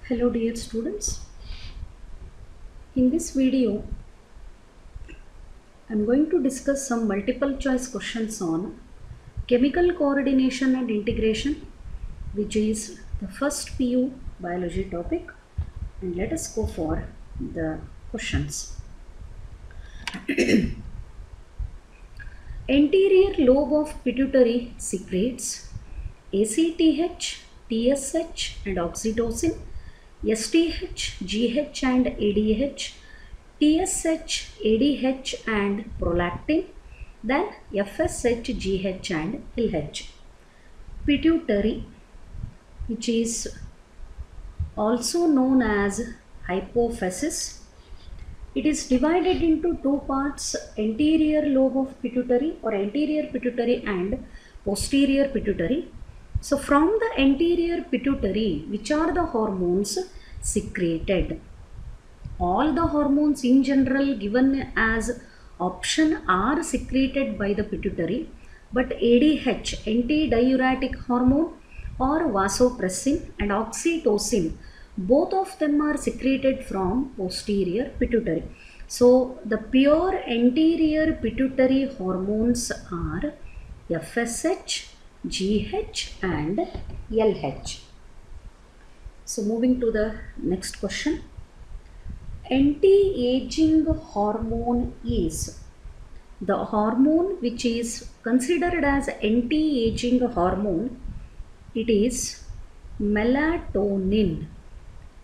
Hello dear students. In this video, I am going to discuss some multiple choice questions on chemical coordination and integration, which is the first PU biology topic. And let us go for the questions. Anterior lobe of pituitary secretes ACTH, TSH and oxytocin, STH, GH and ADH, TSH, ADH and prolactin, then FSH, GH and LH. Pituitary, which is also known as hypophysis. It is divided into two parts, anterior lobe of pituitary or anterior pituitary and posterior pituitary. So from the anterior pituitary, which are the hormones secreted? All the hormones in general given as option are secreted by the pituitary, but ADH, antidiuretic hormone, or vasopressin and oxytocin, both of them are secreted from posterior pituitary. So the pure anterior pituitary hormones are FSH, GH and LH. So moving to the next question. Anti-aging hormone is the hormone which is considered as anti-aging hormone. It is melatonin.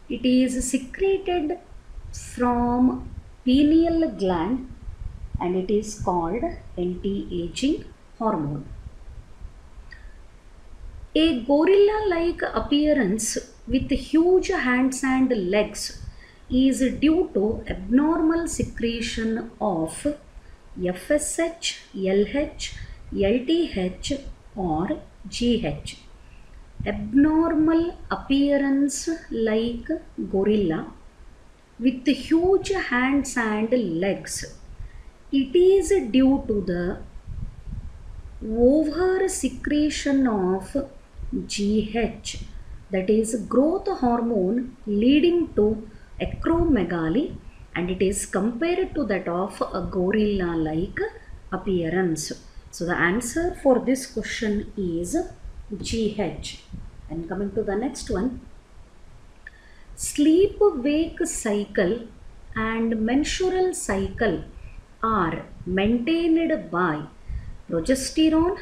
It is secreted from pineal gland and it is called anti-aging hormone. A gorilla-like appearance with huge hands and legs is due to abnormal secretion of FSH, LH, LTH or GH. Abnormal appearance like gorilla with huge hands and legs. It is due to the over secretion of GH, that is growth hormone, leading to acromegaly, and it is compared to that of a gorilla like appearance. So the answer for this question is GH. And coming to the next one, sleep wake cycle and menstrual cycle are maintained by progesterone,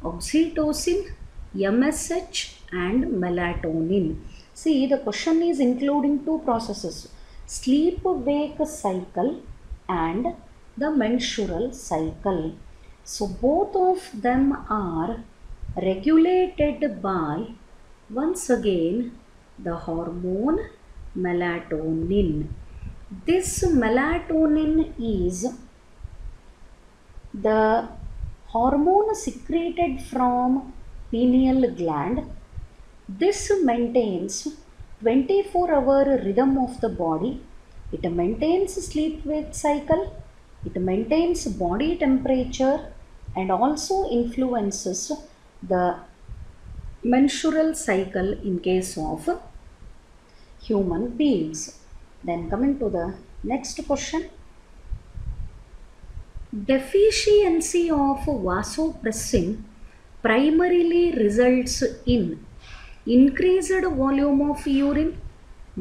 oxytocin, MSH and melatonin. See, the question is including two processes, sleep wake cycle and the menstrual cycle. So both of them are regulated by, once again, the hormone melatonin. This melatonin is the hormone secreted from pineal gland. This maintains 24-hour rhythm of the body. It maintains sleep-wake cycle. It maintains body temperature and also influences the menstrual cycle in case of human beings. Then coming to the next question. Deficiency of vasopressin primarily results in increased volume of urine,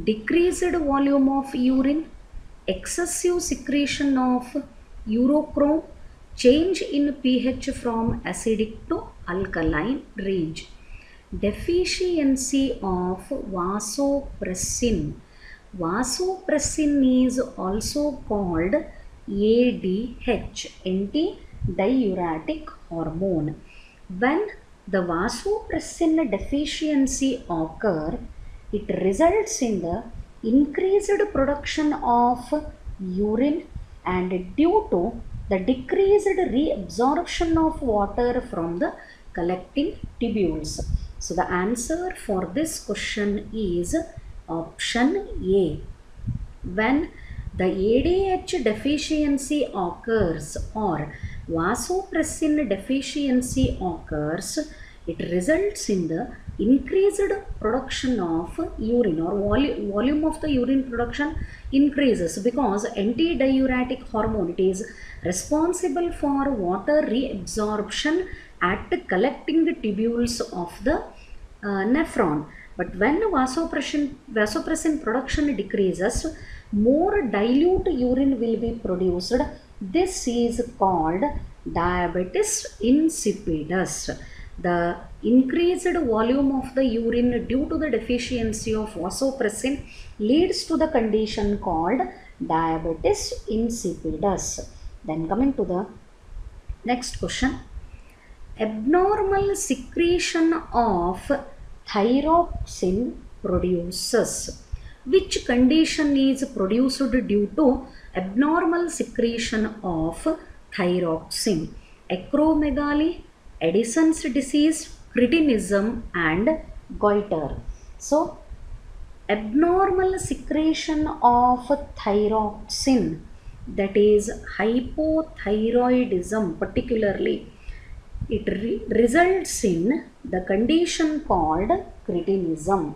decreased volume of urine, excessive secretion of urochrome, change in pH from acidic to alkaline range. Deficiency of vasopressin. Vasopressin is also called ADH, antidiuretic hormone. When the vasopressin deficiency occurs, it results in the increased production of urine and due to the decreased reabsorption of water from the collecting tubules. So the answer for this question is option A. When the ADH deficiency occurs or vasopressin deficiency occurs, it results in the increased production of urine or volume of the urine production increases because antidiuretic hormone, it is responsible for water reabsorption at collecting tubules of the nephron. But when vasopressin production decreases, more dilute urine will be produced. This is called diabetes insipidus. The increased volume of the urine due to the deficiency of vasopressin leads to the condition called diabetes insipidus. Then coming to the next question. Abnormal secretion of thyroxine produces. Which condition is produced due to abnormal secretion of thyroxine? Acromegaly, Addison's disease, cretinism, and goiter. So, abnormal secretion of thyroxine, that is hypothyroidism particularly, it results in the condition called cretinism.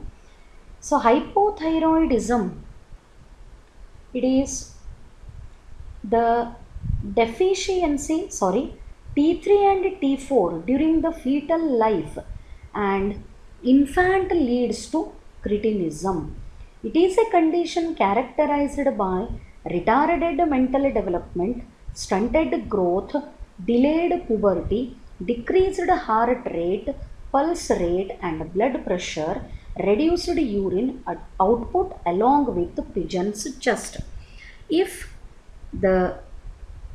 So hypothyroidism, it is the deficiency, T3 and T4 during the fetal life and infant leads to cretinism. It is a condition characterized by retarded mental development, stunted growth, delayed puberty, decreased heart rate, pulse rate and blood pressure, reduced urine output along with pigeon's chest. If the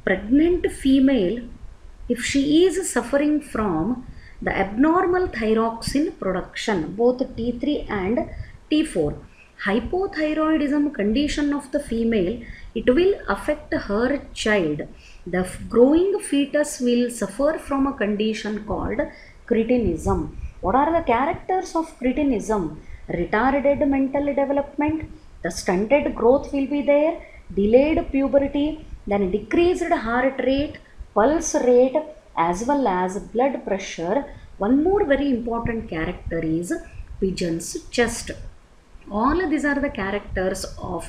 pregnant female, if she is suffering from the abnormal thyroxine production, both T3 and T4, hypothyroidism condition of the female, it will affect her child. The growing fetus will suffer from a condition called cretinism. What are the characters of cretinism? Retarded mental development, the stunted growth will be there, delayed puberty, then decreased heart rate, pulse rate as well as blood pressure. One more very important character is pigeon's chest. All these are the characters of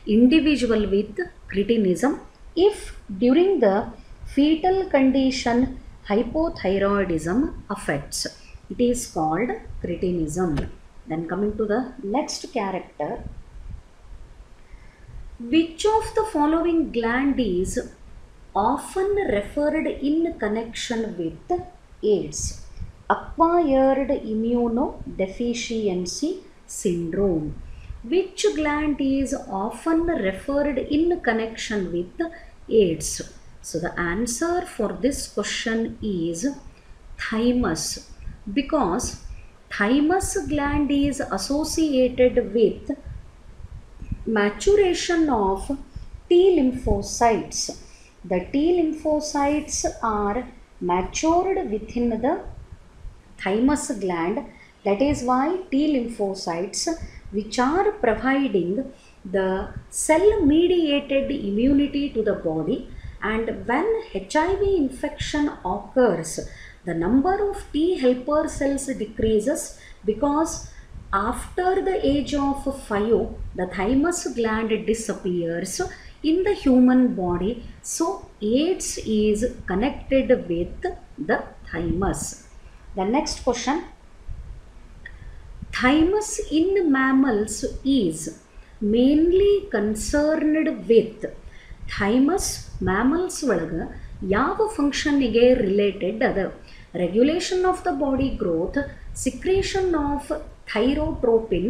individual with cretinism. If during the fetal condition hypothyroidism affects, it is called cretinism. Then coming to the next character. Which of the following gland is often referred in connection with AIDS? Acquired immunodeficiency syndrome. Which gland is often referred in connection with AIDS? So the answer for this question is thymus, because thymus gland is associated with maturation of T lymphocytes. The T lymphocytes are matured within the thymus gland. That is why T lymphocytes, which are providing the cell mediated immunity to the body, and when HIV infection occurs, the number of T helper cells decreases because after the age of 5, the thymus gland disappears in the human body. So AIDS is connected with the thymus. The next question. Thymus in mammals is mainly concerned with. Thymus mammals ಒಳಗ ಯಾವ ಫಂಕ್ಷನ್ನಿಗೆ related ಅದ? Regulation of the body growth, secretion of thyrotropin,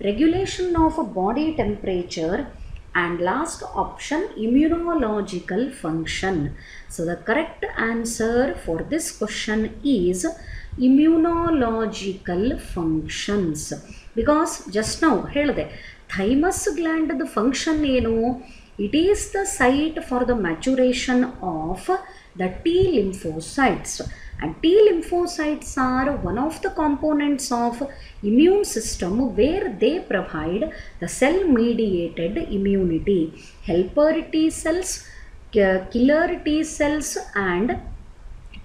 regulation of body temperature, and last option immunological function. So the correct answer for this question is immunological functions, because just now ಹೇಳಿದೆ thymus gland the function ಏನು? It is the site for the maturation of the T lymphocytes, and T lymphocytes are one of the components of immune system where they provide the cell mediated immunity. Helper T cells, killer T cells and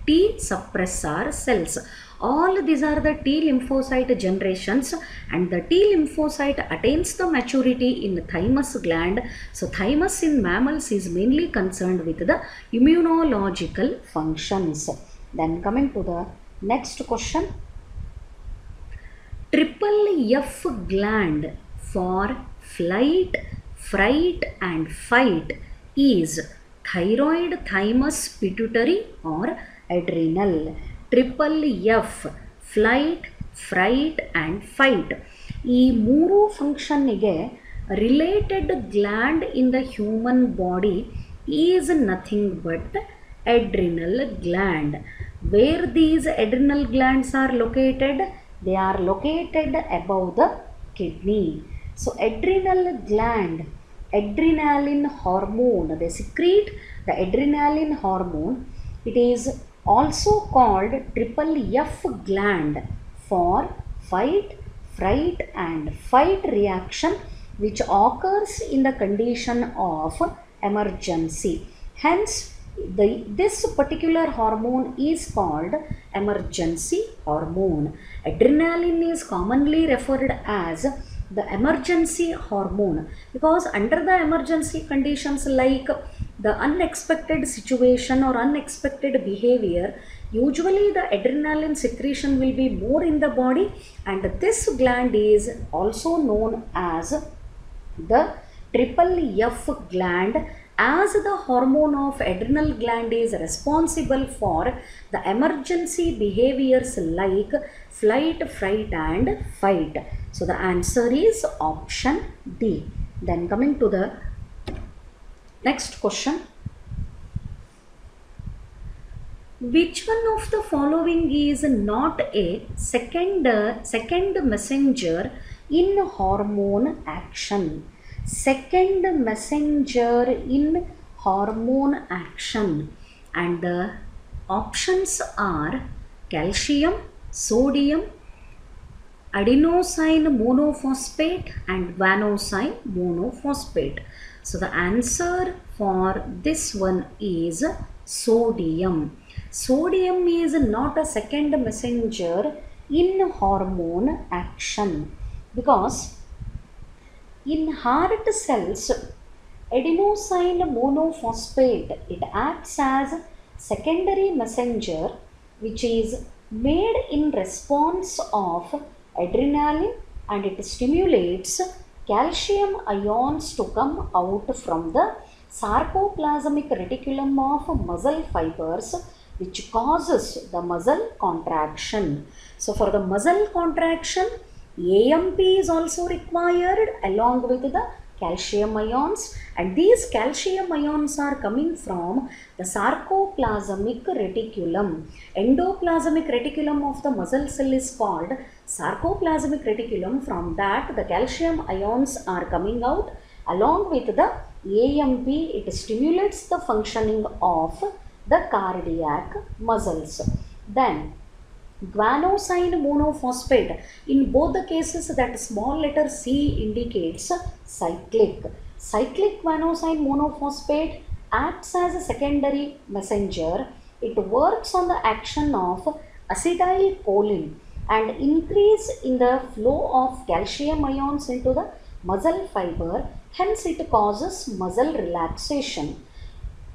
T suppressor cells. All these are the T lymphocyte generations, and the T lymphocyte attains the maturity in the thymus gland. So thymus in mammals is mainly concerned with the immunological functions. Then coming to the next question. Triple F gland for flight, fright and fight is thyroid, thymus, pituitary or adrenal. Triple F, flight, fright and fight. ಈ ಮೂರು ಫಂಕ್ಷನ್ನಿಗೆ related gland in the human body is nothing but adrenal gland. Where these adrenal glands are located? They are located above the kidney. So adrenal gland, adrenaline hormone, they secrete the adrenaline hormone. It is also called triple F gland for fight, fright and fight reaction, which occurs in the condition of emergency. Hence this particular hormone is called emergency hormone. Adrenaline is commonly referred as the emergency hormone because under the emergency conditions like the unexpected situation or unexpected behavior, usually the adrenaline secretion will be more in the body, and this gland is also known as the triple F gland, as the hormone of adrenal gland is responsible for the emergency behaviors like flight, fright and fight. So the answer is option D. Then coming to the next question. Which one of the following is not a second messenger in hormone action? Second messenger in hormone action, and the options are calcium, sodium, adenosine monophosphate and guanosine monophosphate. So the answer for this one is sodium. Sodium is not a second messenger in hormone action because in heart cells, adenosine monophosphate, it acts as secondary messenger which is made in response of adrenaline, and it stimulates calcium ions to come out from the sarcoplasmic reticulum of muscle fibers, which causes the muscle contraction. So for the muscle contraction, AMP is also required along with the calcium ions, and these calcium ions are coming from the sarcoplasmic reticulum. Endoplasmic reticulum of the muscle cell is called sarcoplasmic reticulum. From that the calcium ions are coming out along with the AMP. It stimulates the functioning of the cardiac muscles. Then guanosine monophosphate, in both the cases that small letter C indicates cyclic. Cyclic guanosine monophosphate acts as a secondary messenger. It works on the action of acetylcholine and increase in the flow of calcium ions into the muscle fiber. Hence it causes muscle relaxation.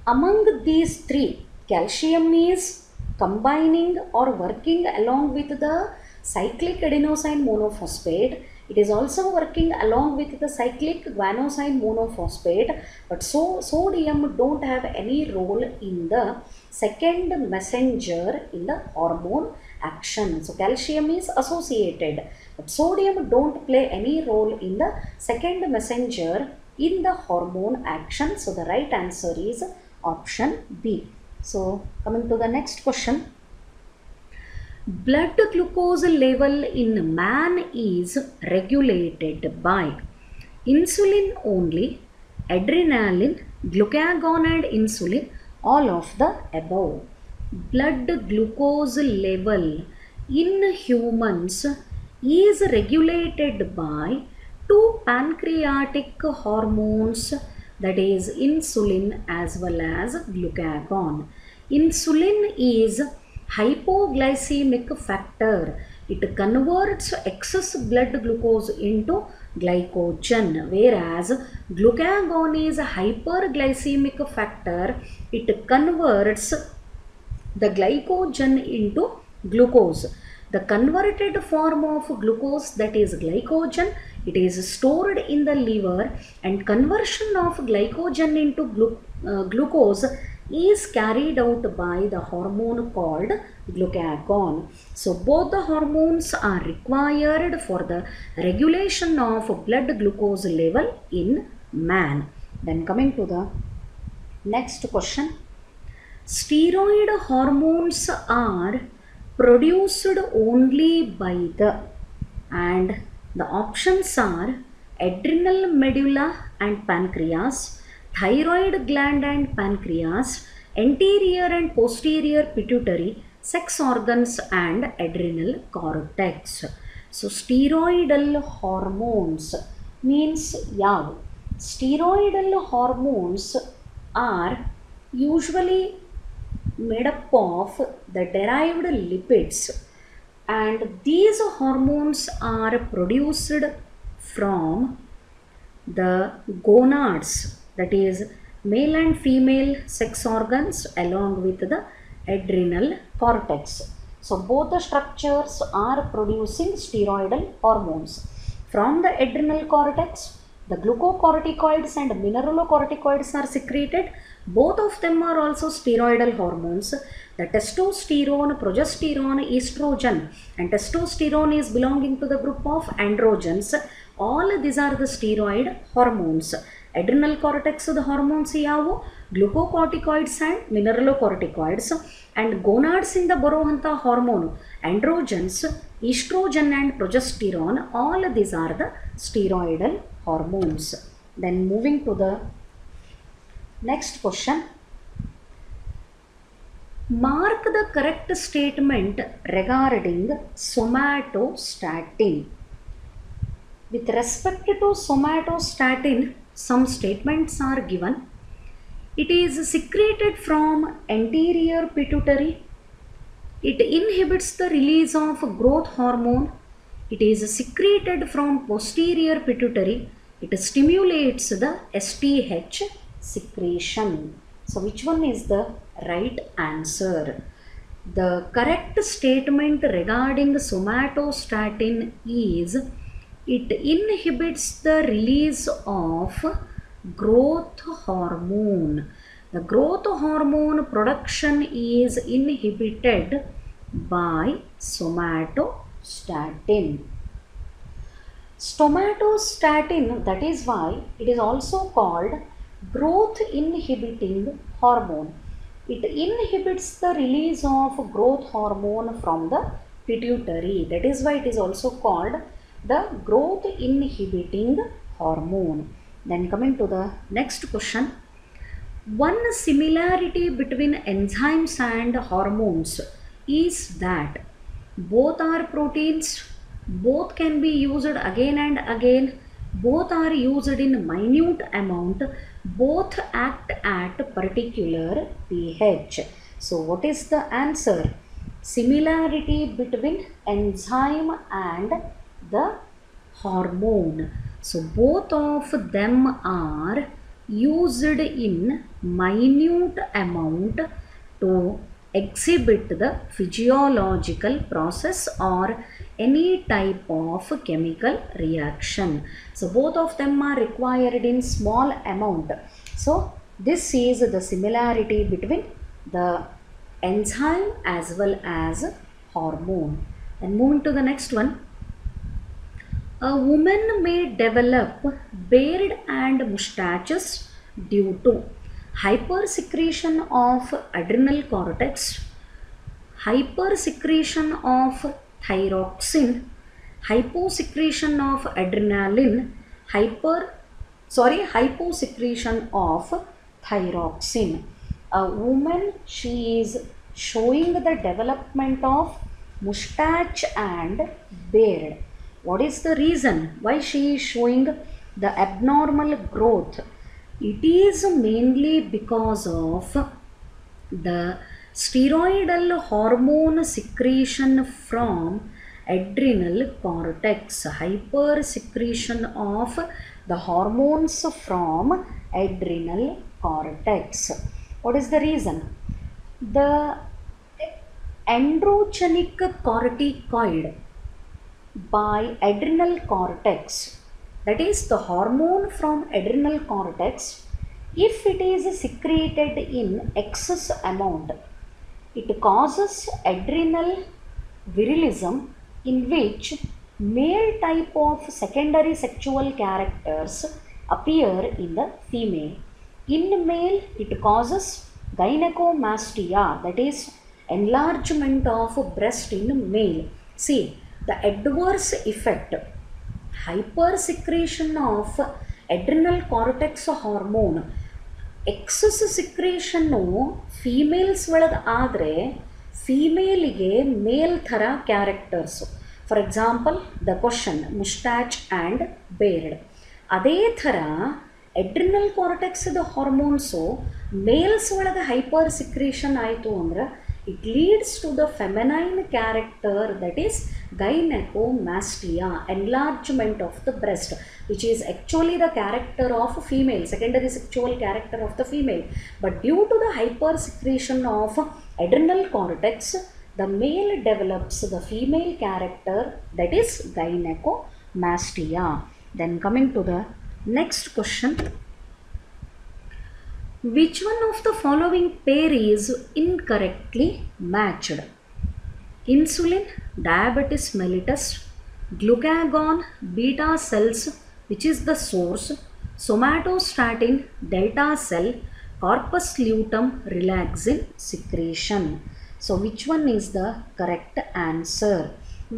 Among these three, calcium is combining or working along with the cyclic adenosine monophosphate. It is also working along with the cyclic guanosine monophosphate, but sodium don't have any role in the second messenger in the hormone action. So calcium is associated, but sodium don't play any role in the second messenger in the hormone action. So the right answer is option B. So coming to the next question. Blood glucose level in man is regulated by insulin only, adrenaline, glucagon and insulin, all of the above. Blood glucose level in humans is regulated by two pancreatic hormones, that is insulin as well as glucagon. Insulin is hypoglycemic factor. It converts excess blood glucose into glycogen, whereas glucagon is a hyperglycemic factor. It converts the glycogen into glucose. The converted form of glucose, that is glycogen, it is stored in the liver, and conversion of glycogen into glucose is carried out by the hormone called glucagon. So both the hormones are required for the regulation of blood glucose level in man. Then coming to the next question. Steroid hormones are produced only by the, and the options are adrenal medulla and pancreas, thyroid gland and pancreas, anterior and posterior pituitary, sex organs and adrenal cortex. So steroidal hormones means yav. Steroidal hormones are usually made up of the derived lipids, and these hormones are produced from the gonads, that is male and female sex organs, along with the adrenal cortex. So both the structures are producing steroidal hormones. From the adrenal cortex, the glucocorticoids and mineralocorticoids are secreted. Both of them are also steroidal hormones. The testosterone, progesterone, estrogen, and testosterone is belonging to the group of androgens. All these are the steroid hormones. Adrenal cortex the hormones yavu, glucocorticoids and mineralocorticoids, and gonads in the borohanta hormone, androgens, estrogen and progesterone, all these are the steroidal hormones. Then moving to the next question. Mark the correct statement regarding somatostatin. With respect to somatostatin, some statements are given. It is secreted from anterior pituitary. It inhibits the release of growth hormone. It is secreted from posterior pituitary. It stimulates the STH secretion. So which one is the right answer? The correct statement regarding somatostatin is it inhibits the release of growth hormone. The growth hormone production is inhibited by somatostatin. Somatostatin, that is why it is also called growth inhibiting hormone. It inhibits the release of growth hormone from the pituitary. That is why it is also called the growth inhibiting hormone. Then coming to the next question. One similarity between enzymes and hormones is that both are proteins, both can be used again and again, both are used in minute amount, both act at particular pH. So what is the answer? Similarity between enzyme and the hormone. So both of them are used in minute amount to exhibit the physiological process or any type of chemical reaction. So both of them are required in small amount. So this is the similarity between the enzyme as well as hormone. And moving to the next one. A woman may develop beard and mustaches due to hypersecretion of adrenal cortex, hypersecretion of thyroxine, hyposecretion of adrenaline, hyposecretion of thyroxine. A woman, she is showing the development of mustache and beard. What is the reason why she is showing the abnormal growth? It is mainly because of the steroidal hormone secretion from adrenal cortex, hyper secretion of the hormones from adrenal cortex. What is the reason? The androgenic corticoid by adrenal cortex, that is the hormone from adrenal cortex, if it is secreted in excess amount, it causes adrenal virilism, in which male type of secondary sexual characters appear in the female. In male, it causes gynecomastia, that is enlargement of breast in male. See, the adverse effect, hypersecretion of adrenal cortex hormone, excess secretion females ಒಳಗೆ ಆದರೆ ಫೀಮೇಲಿಗೆ ಮೇಲ್ ಥರ characters. For example the question ಮುಸ್ಟಾಚ್ and Baird. ಅದೇ ಥರ adrenal ಕಾರ್ಟೆಕ್ಸ್ದ hormones mails ಒಳಗೆ hyper secretion ಆಯಿತು ಅಂದ್ರೆ it leads to the feminine character, that is gynecomastia, enlargement of the breast, which is actually the character of female, secondary sexual character of the female. But due to the hyper secretion of adrenal cortex, the male develops the female character, that is gynecomastia. Then coming to the next question. Which one of the following pair is incorrectly matched? Insulin, diabetes mellitus, glucagon, beta cells, which is the source, somatostatin, delta cell, corpus luteum, relaxin secretion. So which one is the correct answer?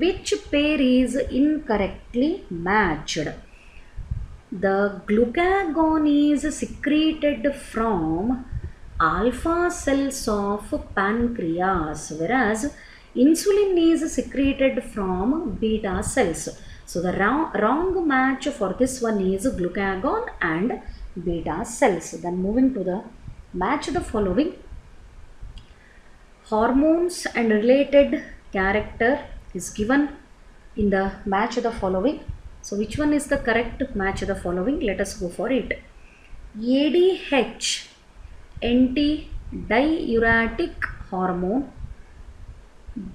Which pair is incorrectly matched? The glucagon is secreted from alpha cells of pancreas, whereas insulin is secreted from beta cells. So the wrong match for this one is glucagon and beta cells. Then moving to the match the following. Hormones and related character is given in the match the following. So which one is the correct match the following? Let us go for it. ADH, antidiuretic hormone.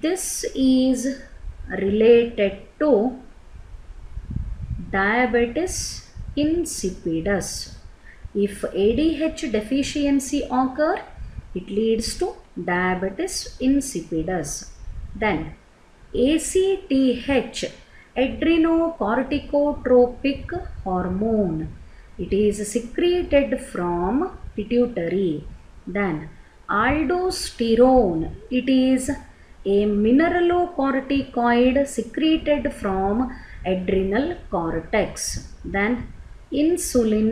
This is related to diabetes insipidus. If ADH deficiency occur, it leads to diabetes insipidus. Then ACTH, adrenocorticotropic hormone. It is secreted from pituitary. Then aldosterone, it is a mineralocorticoid secreted from adrenal cortex. Then insulin,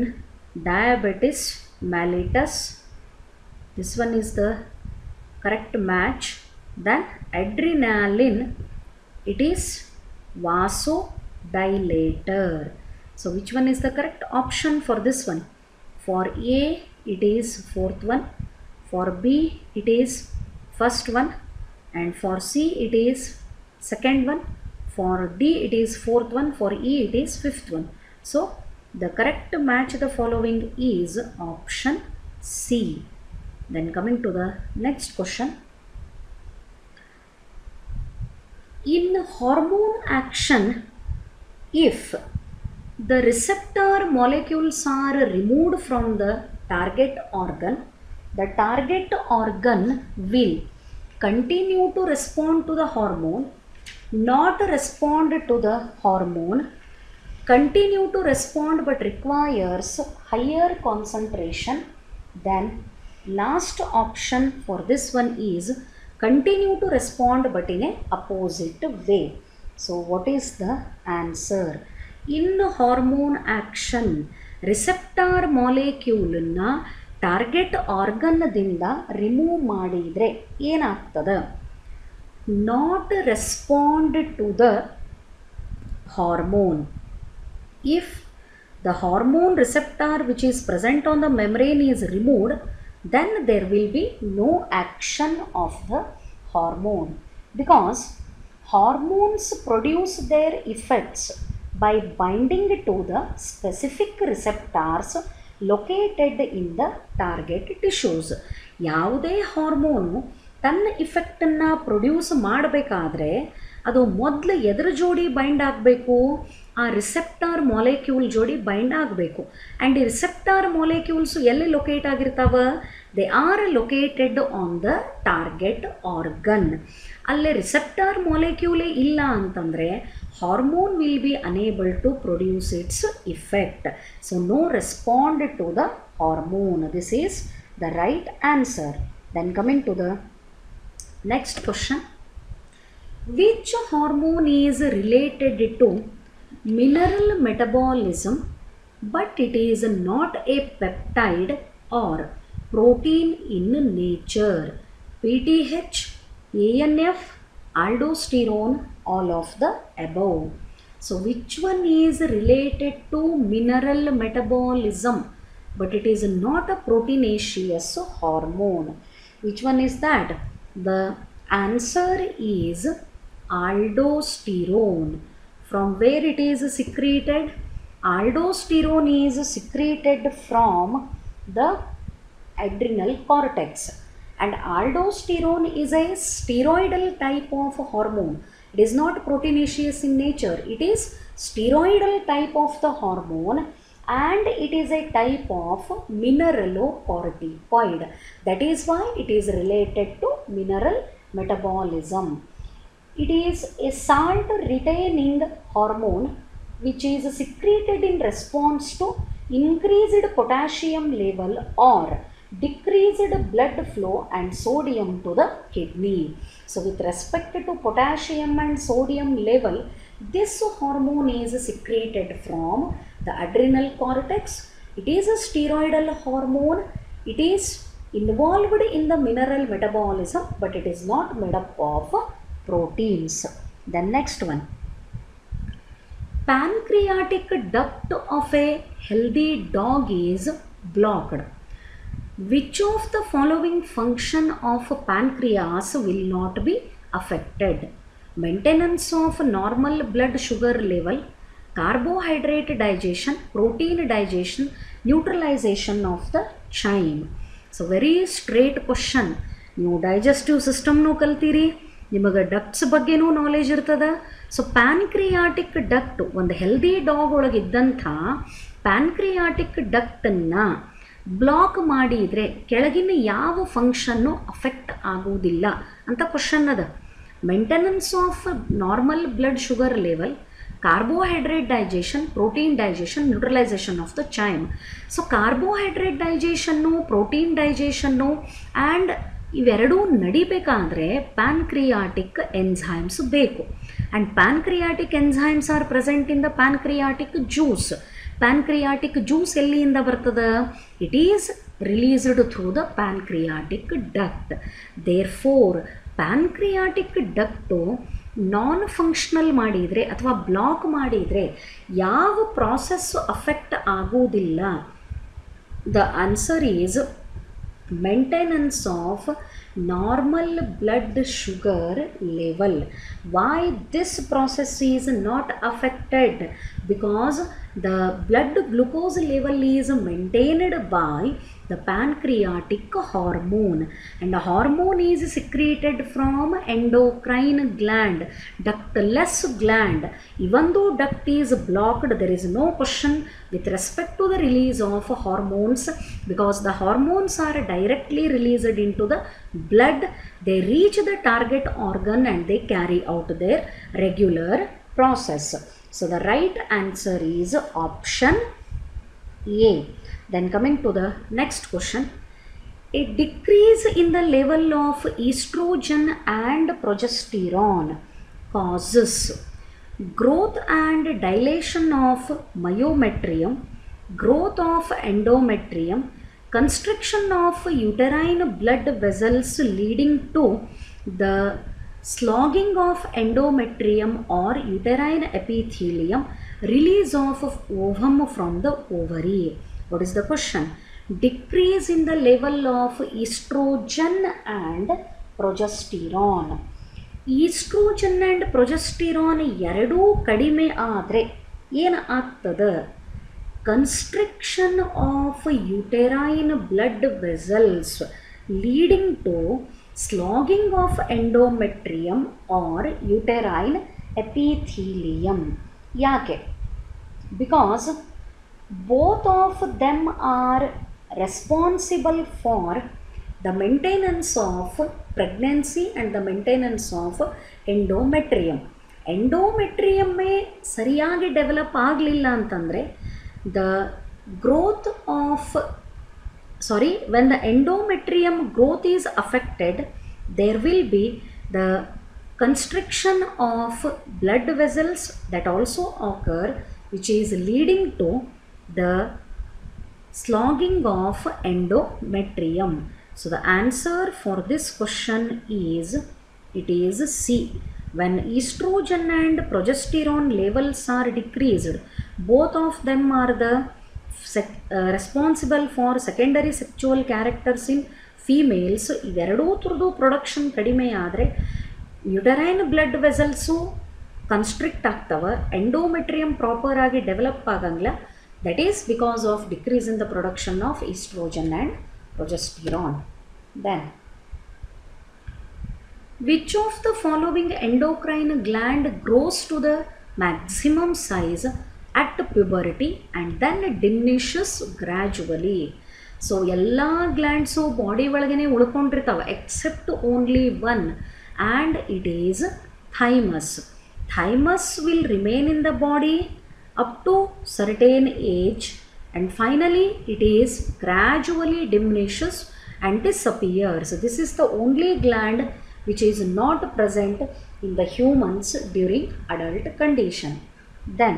diabetes mellitus, this one is the correct match. Then adrenaline, it is vasodilator. So which one is the correct option for this one? For A, it is fourth one. For B, it is first one. And for C, it is second one. For D, it is fourth one. For E, it is fifth one. So the correct match the following is option C. Then coming to the next question. In hormone action, if the receptor molecules are removed from the target organ will continue to respond to the hormone, not respond to the hormone, continue to respond but requires higher concentration. Then last option for this one is continue to respond but in a opposite way. So what is the answer? In hormone action, receptor molecule na target organ dinda remove ಮಾಡಿದ್ರೆ ಏನಾಗ್ತದೆ? Not respond to the hormone. If the hormone receptor which is present on the membrane is removed, then there will be no action of the hormone, because hormones produce their effects by binding to the specific receptors located in the target tissues. ಯಾವುದೇ hormone ತನ್ನ ಇಫೆಕ್ಟನ್ನು produce ಮಾಡಬೇಕಾದ್ರೆ ಅದು ಮೊದಲು ಎದರ ಜೋಡಿ bind ಆಗಬೇಕು, ಆ receptor molecule ಜೋಡಿ bind ಆಗಬೇಕು. ಆ್ಯಂಡ್ ಈ ರಿಸೆಪ್ಟಾರ್ ಮಾಲಿಕ್ಯೂಲ್ಸು ಎಲ್ಲಿ ಲೊಕೇಟ್ ಆಗಿರ್ತಾವ? They are located on the target organ. ಅಲ್ಲೇ ರಿಸೆಪ್ಟಾರ್ ಮಾಲಿಕ್ಯೂಲೇ ಇಲ್ಲ ಅಂತಂದರೆ hormone will be unable to produce its effect. So no respond to the hormone. This is the right answer. Then coming to the next question, which hormone is related to mineral metabolism but it is not a peptide or protein in nature? PTH, ANF, aldosterone, all of the above. So which one is related to mineral metabolism but it is not a proteinaceous hormone? Which one is that? The answer is aldosterone. From where it is secreted? Aldosterone is secreted from the adrenal cortex, and aldosterone is a steroidal type of hormone. It is not proteinaceous in nature. It is steroidal type of the hormone, and it is a type of mineralocorticoid. That is why it is related to mineral metabolism. It is a salt retaining hormone which is secreted in response to increased potassium level or decreased blood flow and sodium to the kidney. So with respect to potassium and sodium level, this hormone is secreted from the adrenal cortex. It is a steroidal hormone. It is involved in the mineral metabolism, but it is not made up of proteins. The next one, pancreatic duct of a healthy dog is blocked. Which of the following function of pancreas will not be affected? Maintenance of normal blood sugar level, carbohydrate digestion, protein digestion, neutralization of the chyme. So very straight question. ನೀವು digestive ಸಿಸ್ಟಮ್ನೂ ಕಲ್ತೀರಿ, ನಿಮಗೆ ducts ಬಗ್ಗೆನೂ knowledge ಇರ್ತದೆ. So pancreatic duct, ಒಂದು healthy dog ಒಳಗಿದ್ದಂಥ pancreatic ಡಕ್ಟನ್ನು block ಮಾಡಿದರೆ ಕೆಳಗಿನ ಯಾವ function affect ಆಗುವುದಿಲ್ಲ ಅಂತ ಕ್ವಶನ್ ಅದ. Maintenance of normal blood sugar level, carbohydrate digestion, protein digestion, neutralization of the chyme. So carbohydrate digestion, protein digestion and ಇವೆರಡೂ ನಡಿಬೇಕಾದ್ರೆ ಪ್ಯಾನ್ಕ್ರಿಯಾಟಿಕ್ ಎನ್ಝೈಮ್ಸ್ ಬೇಕು. And pancreatic enzymes are present in the pancreatic juice. Pancreatic juice ಎಲ್ಲಿಂದ ಬರ್ತದೆ? It is released through the pancreatic duct. Therefore pancreatic duct non functional ಮಾಡಿದರೆ ಅಥವಾ block ಮಾಡಿದರೆ ಯಾವ process affect ಆಗೋದಿಲ್ಲ? The answer is maintenance of normal blood sugar level. Why this process is not affected? Because the blood glucose level is maintained by the pancreatic hormone, and the hormone is secreted from endocrine gland, ductless gland. Even though duct is blocked, there is no question with respect to the release of hormones, because the hormones are directly released into the blood. They reach the target organ and they carry out their regular process. So the right answer is option A. Then coming to the next question, a decrease in the level of estrogen and progesterone causes growth and dilation of myometrium, growth of endometrium, constriction of uterine blood vessels leading to the slogging of endometrium or uterine epithelium, release of ovum from the ovary. What is the question? decrease in the level of estrogen and progesterone. Estrogen and progesterone ಎರಡೂ ಕಡಿಮೆ ಆದರೆ ಏನು ಆಗ್ತದೆ? Constriction of uterine blood vessels leading to sloughing of endometrium or uterine epithelium. ಯಾಕೆ? Because both of them are responsible for the maintenance of pregnancy and the maintenance of endometrium. ಎಂಡೋಮೆಟ್ರಿಯಮ್ಮೇ ಸರಿಯಾಗಿ develop ಆಗಲಿಲ್ಲ ಅಂತಂದರೆ when the endometrium growth is affected, there will be the constriction of blood vessels that also occur, which is leading to the slogging of endometrium. So the answer for this question is, it is C. When estrogen and progesterone levels are decreased, both of them are the responsible for secondary sexual characters in females. ಇವೆರಡೂ ಥರದ್ದು production ಕಡಿಮೆ ಆದರೆ uterine blood vessels constrict ಆಗ್ತವೆ, endometrium proper ಆಗಿ develop ಆಗಂಗಿಲ್ಲ. That is because of decrease in the production of estrogen and progesterone. Then, which of the following endocrine gland grows to the maximum size at puberty and then diminishes gradually? So, ಎಲ್ಲ glands body ಒಳಗೇ ಉಳ್ಕೊಂಡಿರ್ತಾವೆ except only one, and it is thymus. Thymus will remain in the body up to certain age, and finally it is gradually diminishes and disappears. This is the only gland which is not present in the humans during adult condition. Then,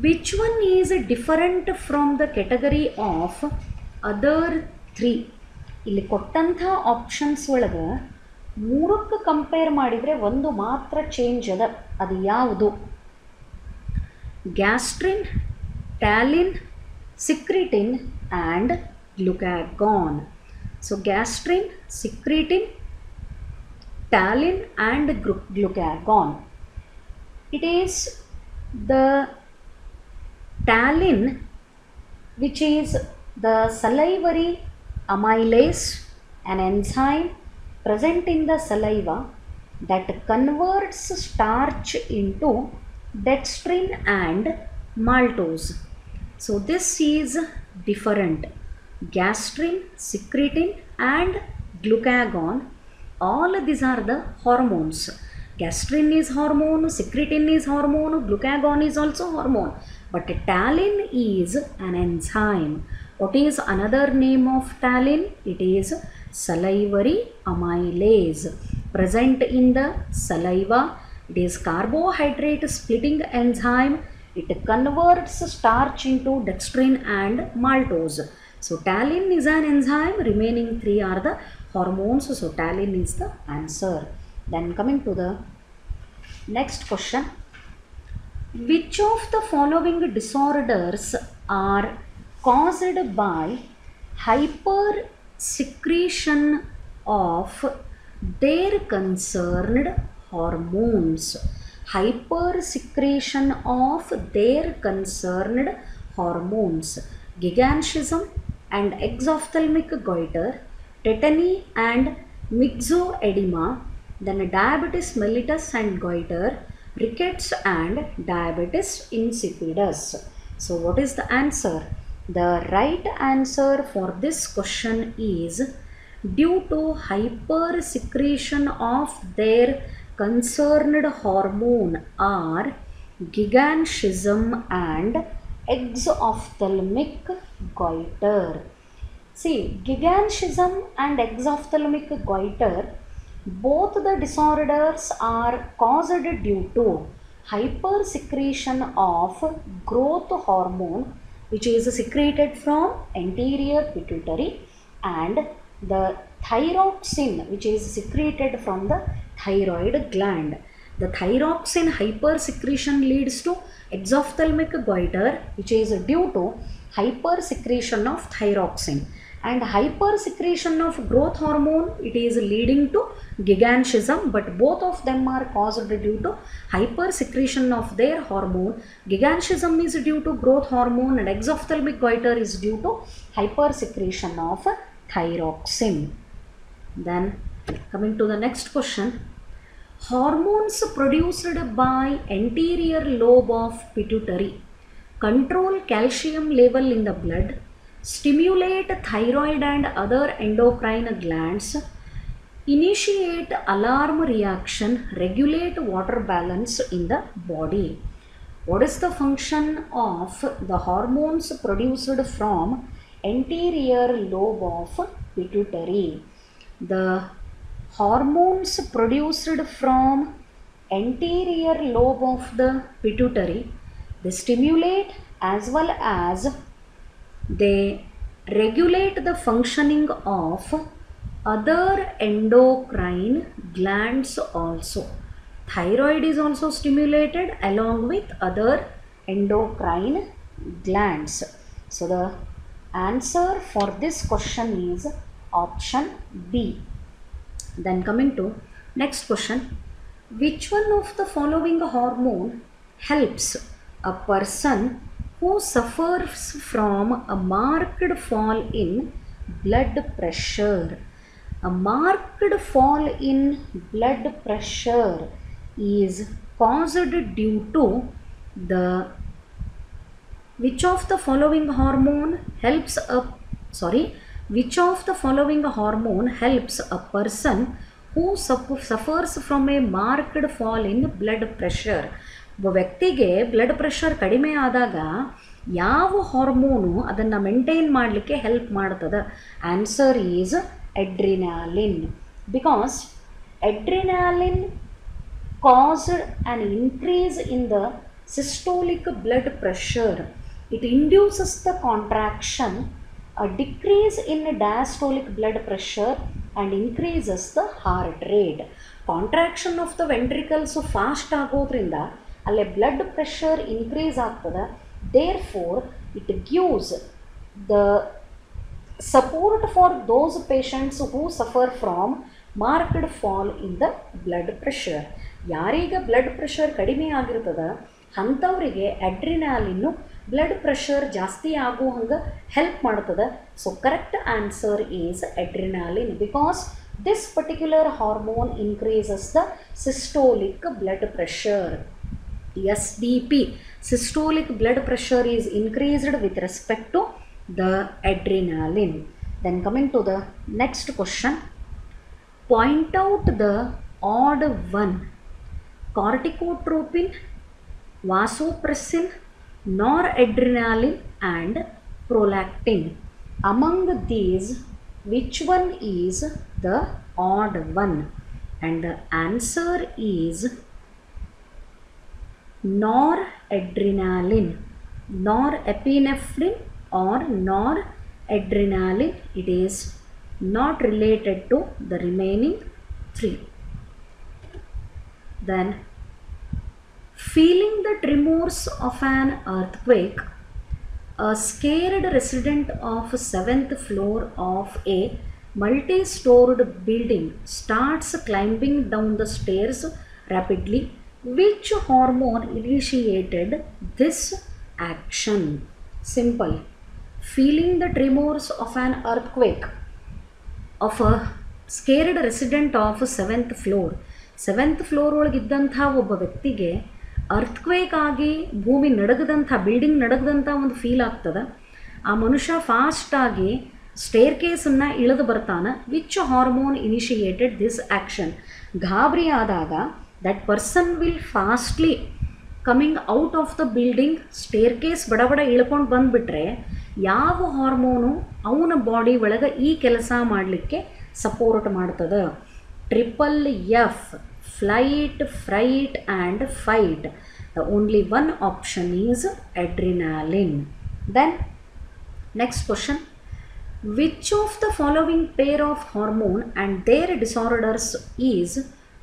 which one is different from the category of other three? ಇಲ್ಲಿ ಕೊಟ್ಟಂಥ options ಒಳಗೆ ಮೂರಕ್ಕೆ compare ಮಾಡಿದರೆ ಒಂದು ಮಾತ್ರ change ಅದ. ಅದು ಯಾವುದು? Gastrin, Talin, Secretin and Glucagon. So gastrin, secretin, Talin and Glucagon. It is the Talin which is the salivary amylase, an enzyme present in the saliva that converts starch into dextrin and maltose. So this is different. Gastrin, secretin and glucagon, all these are the hormones. Gastrin is hormone, secretin is hormone, glucagon is also hormone. But Talin is an enzyme. What is another name of Talin? It is salivary amylase, present in the saliva. It is carbohydrate splitting enzyme. It converts starch into dextrin and maltose. So Talin is an enzyme, remaining three are the hormones. So Talin is the answer. Then coming to the next question. Which of the following disorders are caused by hypersecretion of their concerned hormones? Hypersecretion of their concerned hormones. Gigantism and exophthalmic goiter, tetany and myxoedema, then diabetes mellitus and goiter, rickets and diabetes insipidus. So what is the answer? The right answer for this question is, due to hypersecretion of their concerned hormone are gigantism and exophthalmic goiter. See, gigantism and exophthalmic goiter, both the disorders are caused due to hypersecretion of growth hormone which is secreted from anterior pituitary, and the thyroxine which is secreted from the thyroid gland. The thyroxine hypersecretion leads to exophthalmic goiter, which is due to hypersecretion of thyroxine. And hypersecretion of growth hormone, it is leading to gigantism, but both of them are caused due to hypersecretion of their hormone. Gigantism is due to growth hormone and exophthalmic goiter is due to hypersecretion of thyroxine. Then coming to the next question, hormones produced by anterior lobe of pituitary control calcium level in the blood, stimulate thyroid and other endocrine glands, initiate alarm reaction, regulate water balance in the body. What is the function of the hormones produced from anterior lobe of pituitary? The hormones produced from anterior lobe of the pituitary, they stimulate as well as they regulate the functioning of other endocrine glands also. Thyroid is also stimulated along with other endocrine glands. So the answer for this question is option B. Then coming to next question, which one of the following hormone helps a person who suffers from a marked fall in blood pressure? A marked fall in blood pressure is caused due to the which of the following hormone helps a person who suffers from a marked fall in blood pressure? ಒಬ್ಬ ವ್ಯಕ್ತಿಗೆ blood pressure ಕಡಿಮೆ ಆದಾಗ ಯಾವ hormone ಅದನ್ನು maintain ಮಾಡಲಿಕ್ಕೆ help ಮಾಡ್ತದೆ? Answer is adrenaline, because adrenaline caused an increase in the systolic blood pressure. It induces the contraction, a decrease in diastolic blood pressure and increases the heart rate. Contraction of the ventricles fast ಆಗೋದ್ರಿಂದ ಅಲ್ಲೇ blood pressure increase ಆಗ್ತದೆ. therefore it gives the support for those patients who suffer from marked fall in the blood pressure. ಯಾರಿಗೆ blood pressure ಕಡಿಮೆ ಆಗಿರ್ತದೆ ಅಂಥವರಿಗೆ ಅಡ್ರಿನಾಲಿನ್ನು blood pressure ಜಾಸ್ತಿ ಆಗೋ ಹಂಗೆ ಹೆಲ್ಪ್ ಮಾಡ್ತದೆ. So correct answer is adrenaline, because this particular hormone increases the systolic blood pressure. SDP, systolic blood pressure is increased with respect to the adrenaline. Then coming to the next question, point out the odd one: corticotropin, vasopressin, noradrenaline and prolactin. Among these, which one is the odd one? And the answer is noradrenaline, norepinephrine or noradrenaline. It is not related to the remaining three. Then, feeling the tremors of an earthquake, a scared resident of 7th floor of a multi-stored building starts climbing down the stairs rapidly. Which hormone initiated this action? Simple. Feeling the tremors of an earthquake of a scared resident of 7th floor. 7th floor ಒಳಗಿದ್ದಂಥ ಒಬ್ಬ ವ್ಯಕ್ತಿಗೆ earthquake ಆಗಿ ಭೂಮಿ ನಡಗದಂಥ, building ನಡಗದಂಥ ಒಂದು feel ಆಗ್ತದೆ. ಆ ಮನುಷ್ಯ ಫಾಸ್ಟಾಗಿ stair ಕೇಸನ್ನು ಇಳಿದು ಬರ್ತಾನೆ. Which hormone initiated this action? ಗಾಬರಿ ಆದಾಗ that person will fastly coming out of the building, stair case ಬಡ ಬಡ ಇಳ್ಕೊಂಡು ಬಂದುಬಿಟ್ರೆ ಯಾವ ಹಾರ್ಮೋನು ಅವನ ಬಾಡಿ ಒಳಗೆ ಈ ಕೆಲಸ ಮಾಡಲಿಕ್ಕೆ ಸಪೋರ್ಟ್ ಮಾಡ್ತದೆ? Triple F, flight, fright and fight. The only one option is adrenaline. Then next question, which of the following pair of hormone and their disorders is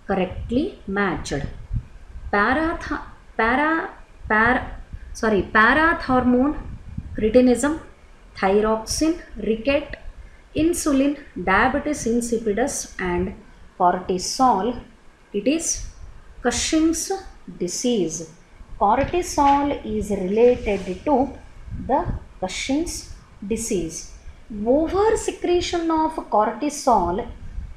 correctly matched? Parath hormone cretinism, thyroxine, ricket, insulin, diabetes insipidus, and cortisol. It is Cushing's disease. Cortisol is related to the Cushing's disease. Over secretion of cortisol,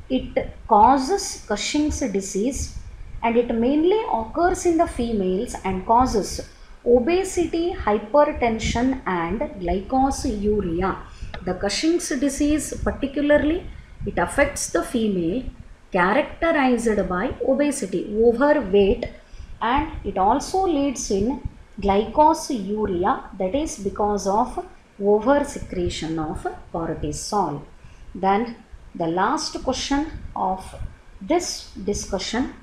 it causes Cushing's disease, and it mainly occurs in the females and causes obesity, hypertension, and glycosuria. The Cushing's disease particularly, it affects the female, characterized by obesity, overweight, and it also leads in glycosuria, that is because of over secretion of cortisol. Then the last question of this discussion: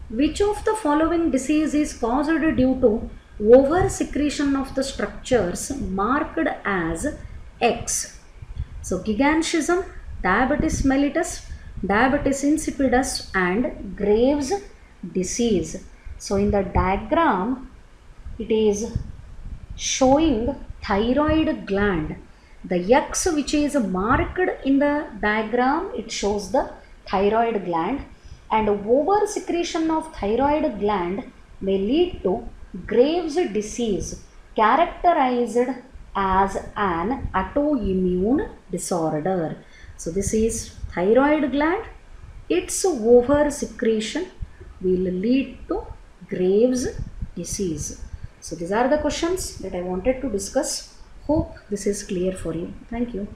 which of the following disease is caused due to over secretion of the structures marked as X? So gigantism, diabetes mellitus, diabetes insipidus, and Graves' disease. So in the diagram, it is showing thyroid gland. The X which is marked in the diagram, it shows the thyroid gland, and over secretion of thyroid gland may lead to Graves' disease, characterized as an autoimmune disorder. So this is thyroid gland, its over secretion will lead to Graves' disease. So these are the questions that I wanted to discuss. Hope this is clear for you. Thank you.